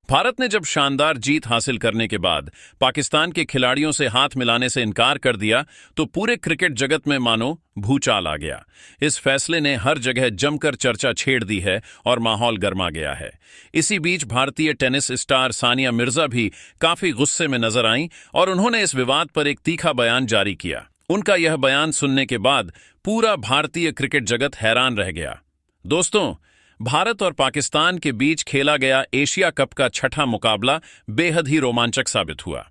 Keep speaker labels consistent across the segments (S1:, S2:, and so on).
S1: भारत ने जब शानदार जीत हासिल करने के बाद पाकिस्तान के खिलाड़ियों से हाथ मिलाने से इनकार कर दिया तो पूरे क्रिकेट जगत में मानो भूचाल आ गया। इस फैसले ने हर जगह जमकर चर्चा छेड़ दी है और माहौल गर्मा गया है। इसी बीच भारतीय टेनिस स्टार सानिया मिर्जा भी काफी गुस्से में नजर आईं और उन्होंने इस विवाद पर एक तीखा बयान जारी किया। उनका यह बयान सुनने के बाद पूरा भारतीय क्रिकेट जगत हैरान रह गया। दोस्तों, भारत और पाकिस्तान के बीच खेला गया एशिया कप का छठा मुकाबला बेहद ही रोमांचक साबित हुआ।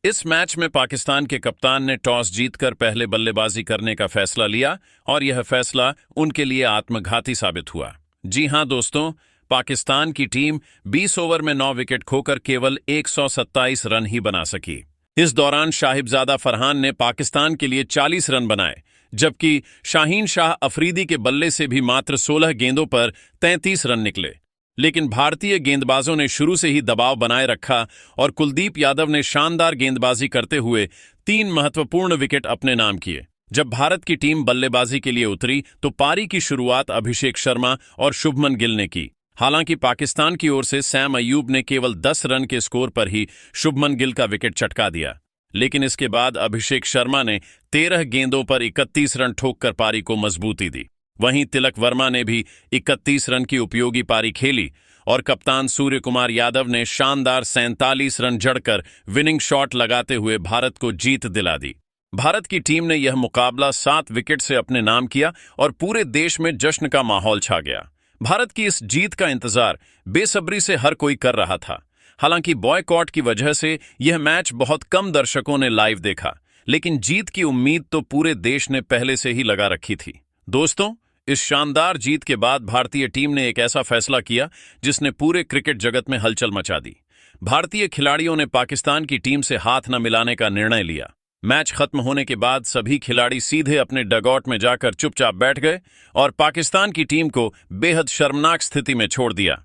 S1: इस मैच में पाकिस्तान के कप्तान ने टॉस जीतकर पहले बल्लेबाजी करने का फैसला लिया और यह फैसला उनके लिए आत्मघाती साबित हुआ। जी हां दोस्तों, पाकिस्तान की टीम 20 ओवर में 9 विकेट खोकर केवल 127 रन ही बना सकी। इस दौरान शाहिबजादा फरहान ने पाकिस्तान के लिए 40 रन बनाए, जबकि शाहीन शाह अफरीदी के बल्ले से भी मात्र 16 गेंदों पर 33 रन निकले। लेकिन भारतीय गेंदबाजों ने शुरू से ही दबाव बनाए रखा और कुलदीप यादव ने शानदार गेंदबाजी करते हुए 3 महत्वपूर्ण विकेट अपने नाम किए। जब भारत की टीम बल्लेबाजी के लिए उतरी तो पारी की शुरुआत अभिषेक शर्मा और शुभमन गिल ने की। हालांकि पाकिस्तान की ओर से सैम अय्यूब ने केवल 10 रन के स्कोर पर ही शुभमन गिल का विकेट चटका दिया, लेकिन इसके बाद अभिषेक शर्मा ने 13 गेंदों पर 31 रन ठोककर पारी को मजबूती दी। वहीं तिलक वर्मा ने भी 31 रन की उपयोगी पारी खेली और कप्तान सूर्य कुमार यादव ने शानदार 47 रन जड़कर विनिंग शॉट लगाते हुए भारत को जीत दिला दी। भारत की टीम ने यह मुकाबला 7 विकेट से अपने नाम किया और पूरे देश में जश्न का माहौल छा गया। भारत की इस जीत का इंतजार बेसब्री से हर कोई कर रहा था। हालांकि बॉयकॉट की वजह से यह मैच बहुत कम दर्शकों ने लाइव देखा, लेकिन जीत की उम्मीद तो पूरे देश ने पहले से ही लगा रखी थी। दोस्तों, इस शानदार जीत के बाद भारतीय टीम ने एक ऐसा फैसला किया जिसने पूरे क्रिकेट जगत में हलचल मचा दी। भारतीय खिलाड़ियों ने पाकिस्तान की टीम से हाथ न मिलाने का निर्णय लिया। मैच खत्म होने के बाद सभी खिलाड़ी सीधे अपने डगआउट में जाकर चुपचाप बैठ गए और पाकिस्तान की टीम को बेहद शर्मनाक स्थिति में छोड़ दिया।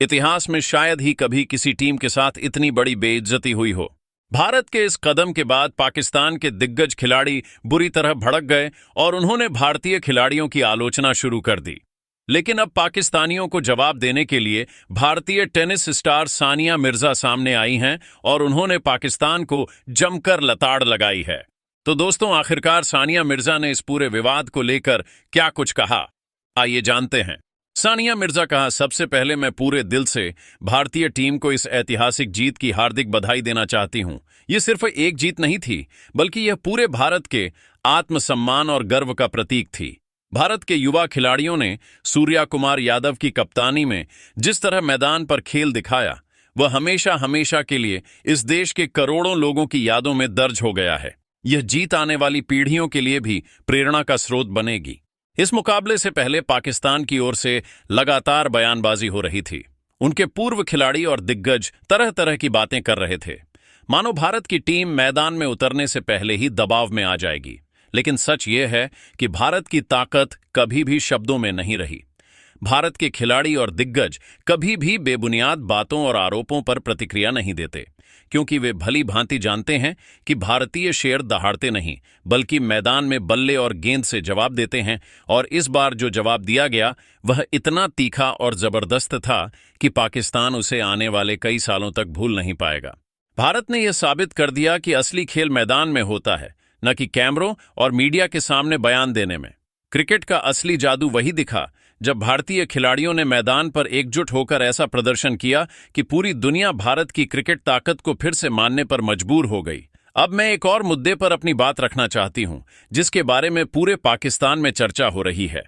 S1: इतिहास में शायद ही कभी किसी टीम के साथ इतनी बड़ी बेइज्जती हुई हो। भारत के इस कदम के बाद पाकिस्तान के दिग्गज खिलाड़ी बुरी तरह भड़क गए और उन्होंने भारतीय खिलाड़ियों की आलोचना शुरू कर दी। लेकिन अब पाकिस्तानियों को जवाब देने के लिए भारतीय टेनिस स्टार सानिया मिर्जा सामने आई हैं और उन्होंने पाकिस्तान को जमकर लताड़ लगाई है। तो दोस्तों, आखिरकार सानिया मिर्जा ने इस पूरे विवाद को लेकर क्या कुछ कहा, आइए जानते हैं। सानिया मिर्जा कहा, सबसे पहले मैं पूरे दिल से भारतीय टीम को इस ऐतिहासिक जीत की हार्दिक बधाई देना चाहती हूं। यह सिर्फ एक जीत नहीं थी, बल्कि यह पूरे भारत के आत्मसम्मान और गर्व का प्रतीक थी। भारत के युवा खिलाड़ियों ने सूर्या कुमार यादव की कप्तानी में जिस तरह मैदान पर खेल दिखाया, वह हमेशा हमेशा के लिए इस देश के करोड़ों लोगों की यादों में दर्ज हो गया है। यह जीत आने वाली पीढ़ियों के लिए भी प्रेरणा का स्रोत बनेगी। इस मुकाबले से पहले पाकिस्तान की ओर से लगातार बयानबाजी हो रही थी। उनके पूर्व खिलाड़ी और दिग्गज तरह तरह की बातें कर रहे थे, मानो भारत की टीम मैदान में उतरने से पहले ही दबाव में आ जाएगी। लेकिन सच यह है कि भारत की ताकत कभी भी शब्दों में नहीं रही। भारत के खिलाड़ी और दिग्गज कभी भी बेबुनियाद बातों और आरोपों पर प्रतिक्रिया नहीं देते, क्योंकि वे भली भांति जानते हैं कि भारतीय शेर दहाड़ते नहीं, बल्कि मैदान में बल्ले और गेंद से जवाब देते हैं। और इस बार जो जवाब दिया गया वह इतना तीखा और जबरदस्त था कि पाकिस्तान उसे आने वाले कई सालों तक भूल नहीं पाएगा। भारत ने यह साबित कर दिया कि असली खेल मैदान में होता है, न कि कैमरों और मीडिया के सामने बयान देने में। क्रिकेट का असली जादू वही दिखा जब भारतीय खिलाड़ियों ने मैदान पर एकजुट होकर ऐसा प्रदर्शन किया कि पूरी दुनिया भारत की क्रिकेट ताकत को फिर से मानने पर मजबूर हो गई। अब मैं एक और मुद्दे पर अपनी बात रखना चाहती हूं, जिसके बारे में पूरे पाकिस्तान में चर्चा हो रही है।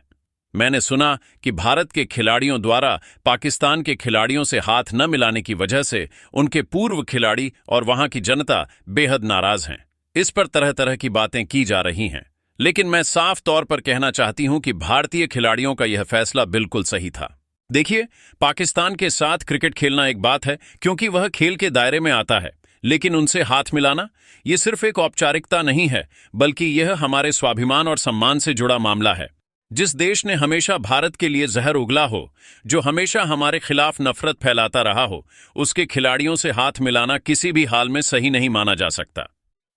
S1: मैंने सुना कि भारत के खिलाड़ियों द्वारा पाकिस्तान के खिलाड़ियों से हाथ न मिलाने की वजह से उनके पूर्व खिलाड़ी और वहां की जनता बेहद नाराज हैं। इस पर तरह तरह की बातें की जा रही हैं, लेकिन मैं साफ तौर पर कहना चाहती हूं कि भारतीय खिलाड़ियों का यह फैसला बिल्कुल सही था। देखिए, पाकिस्तान के साथ क्रिकेट खेलना एक बात है, क्योंकि वह खेल के दायरे में आता है, लेकिन उनसे हाथ मिलाना यह सिर्फ एक औपचारिकता नहीं है, बल्कि यह हमारे स्वाभिमान और सम्मान से जुड़ा मामला है। जिस देश ने हमेशा भारत के लिए जहर उगला हो, जो हमेशा हमारे खिलाफ नफरत फैलाता रहा हो, उसके खिलाड़ियों से हाथ मिलाना किसी भी हाल में सही नहीं माना जा सकता।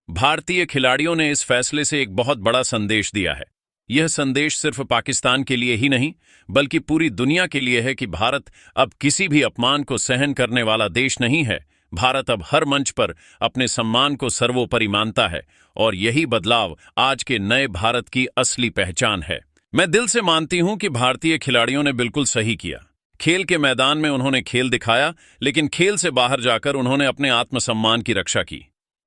S1: भारतीय खिलाड़ियों ने इस फैसले से एक बहुत बड़ा संदेश दिया है। यह संदेश सिर्फ पाकिस्तान के लिए ही नहीं बल्कि पूरी दुनिया के लिए है कि भारत अब किसी भी अपमान को सहन करने वाला देश नहीं है। भारत अब हर मंच पर अपने सम्मान को सर्वोपरि मानता है और यही बदलाव आज के नए भारत की असली पहचान है। मैं दिल से मानती हूं कि भारतीय खिलाड़ियों ने बिल्कुल सही किया। खेल के मैदान में उन्होंने खेल दिखाया, लेकिन खेल से बाहर जाकर उन्होंने अपने आत्मसम्मान की रक्षा की।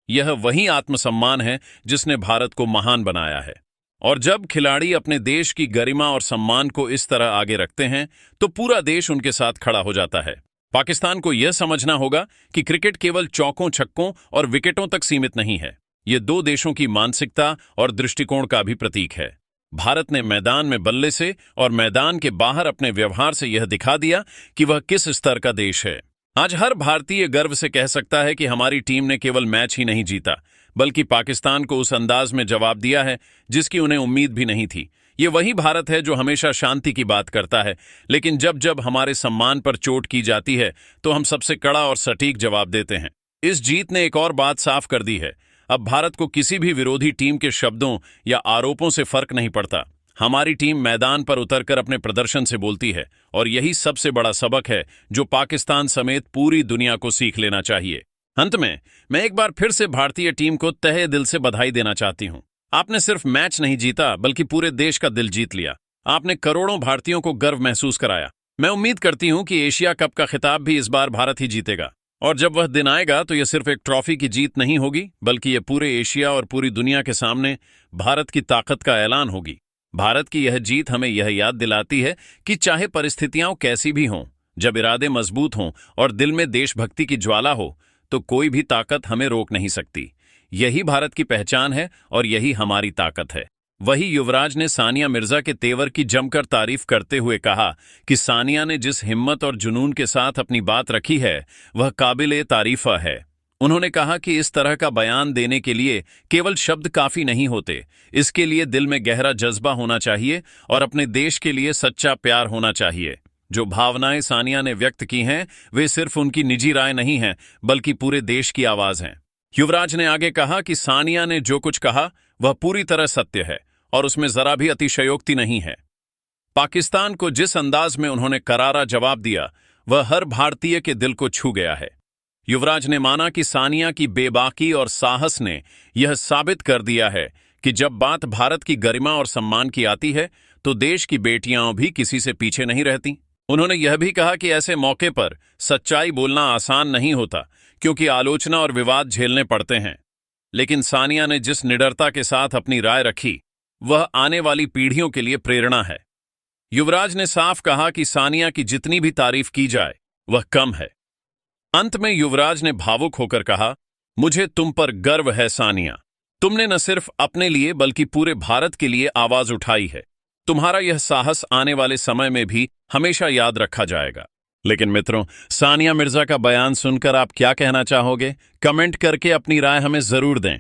S1: यह वही आत्मसम्मान है जिसने भारत को महान बनाया है। और जब खिलाड़ी अपने देश की गरिमा और सम्मान को इस तरह आगे रखते हैं तो पूरा देश उनके साथ खड़ा हो जाता है। पाकिस्तान को यह समझना होगा कि क्रिकेट केवल चौकों, छक्कों और विकेटों तक सीमित नहीं है। यह दो देशों की मानसिकता और दृष्टिकोण का भी प्रतीक है। भारत ने मैदान में बल्ले से और मैदान के बाहर अपने व्यवहार से यह दिखा दिया कि वह किस स्तर का देश है। आज हर भारतीय गर्व से कह सकता है कि हमारी टीम ने केवल मैच ही नहीं जीता बल्कि पाकिस्तान को उस अंदाज में जवाब दिया है जिसकी उन्हें उम्मीद भी नहीं थी। ये वही भारत है जो हमेशा शांति की बात करता है, लेकिन जब जब हमारे सम्मान पर चोट की जाती है तो हम सबसे कड़ा और सटीक जवाब देते हैं। इस जीत ने एक और बात साफ कर दी है। अब भारत को किसी भी विरोधी टीम के शब्दों या आरोपों से फर्क नहीं पड़ता। हमारी टीम मैदान पर उतरकर अपने प्रदर्शन से बोलती है और यही सबसे बड़ा सबक है जो पाकिस्तान समेत पूरी दुनिया को सीख लेना चाहिए। अंत में मैं एक बार फिर से भारतीय टीम को तहे दिल से बधाई देना चाहती हूं। आपने सिर्फ मैच नहीं जीता बल्कि पूरे देश का दिल जीत लिया। आपने करोड़ों भारतीयों को गर्व महसूस कराया। मैं उम्मीद करती हूं कि एशिया कप का खिताब भी इस बार भारत ही जीतेगा और जब वह दिन आएगा तो यह सिर्फ एक ट्रॉफी की जीत नहीं होगी बल्कि यह पूरे एशिया और पूरी दुनिया के सामने भारत की ताकत का ऐलान होगी। भारत की यह जीत हमें यह याद दिलाती है कि चाहे परिस्थितियां कैसी भी हों, जब इरादे मजबूत हों और दिल में देशभक्ति की ज्वाला हो तो कोई भी ताकत हमें रोक नहीं सकती। यही भारत की पहचान है और यही हमारी ताकत है। वही युवराज ने सानिया मिर्जा के तेवर की जमकर तारीफ करते हुए कहा कि सानिया ने जिस हिम्मत और जुनून के साथ अपनी बात रखी है वह काबिले तारीफा है। उन्होंने कहा कि इस तरह का बयान देने के लिए केवल शब्द काफी नहीं होते, इसके लिए दिल में गहरा जज्बा होना चाहिए और अपने देश के लिए सच्चा प्यार होना चाहिए। जो भावनाएं सानिया ने व्यक्त की हैं वे सिर्फ उनकी निजी राय नहीं हैं बल्कि पूरे देश की आवाज हैं। युवराज ने आगे कहा कि सानिया ने जो कुछ कहा वह पूरी तरह सत्य है और उसमें जरा भी अतिशयोक्ति नहीं है। पाकिस्तान को जिस अंदाज में उन्होंने करारा जवाब दिया वह हर भारतीय के दिल को छू गया है। युवराज ने माना कि सानिया की बेबाकी और साहस ने यह साबित कर दिया है कि जब बात भारत की गरिमा और सम्मान की आती है तो देश की बेटियां भी किसी से पीछे नहीं रहती। उन्होंने यह भी कहा कि ऐसे मौके पर सच्चाई बोलना आसान नहीं होता क्योंकि आलोचना और विवाद झेलने पड़ते हैं, लेकिन सानिया ने जिस निडरता के साथ अपनी राय रखी वह आने वाली पीढ़ियों के लिए प्रेरणा है। युवराज ने साफ कहा कि सानिया की जितनी भी तारीफ की जाए वह कम है। अंत में युवराज ने भावुक होकर कहा, मुझे तुम पर गर्व है सानिया। तुमने न सिर्फ अपने लिए बल्कि पूरे भारत के लिए आवाज उठाई है। तुम्हारा यह साहस आने वाले समय में भी हमेशा याद रखा जाएगा। लेकिन मित्रों, सानिया मिर्जा का बयान सुनकर आप क्या कहना चाहोगे? कमेंट करके अपनी राय हमें जरूर दें।